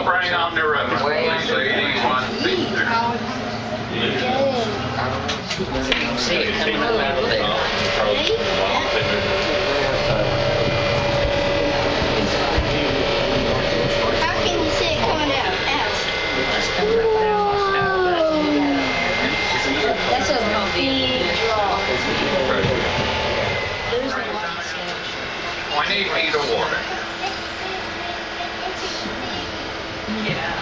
bring on the road. Please see 81 feet there. See it coming up out of there. How can you see it coming out? It's coming up out of that. That's a big draw. There's the one. 20 feet of water. Yeah,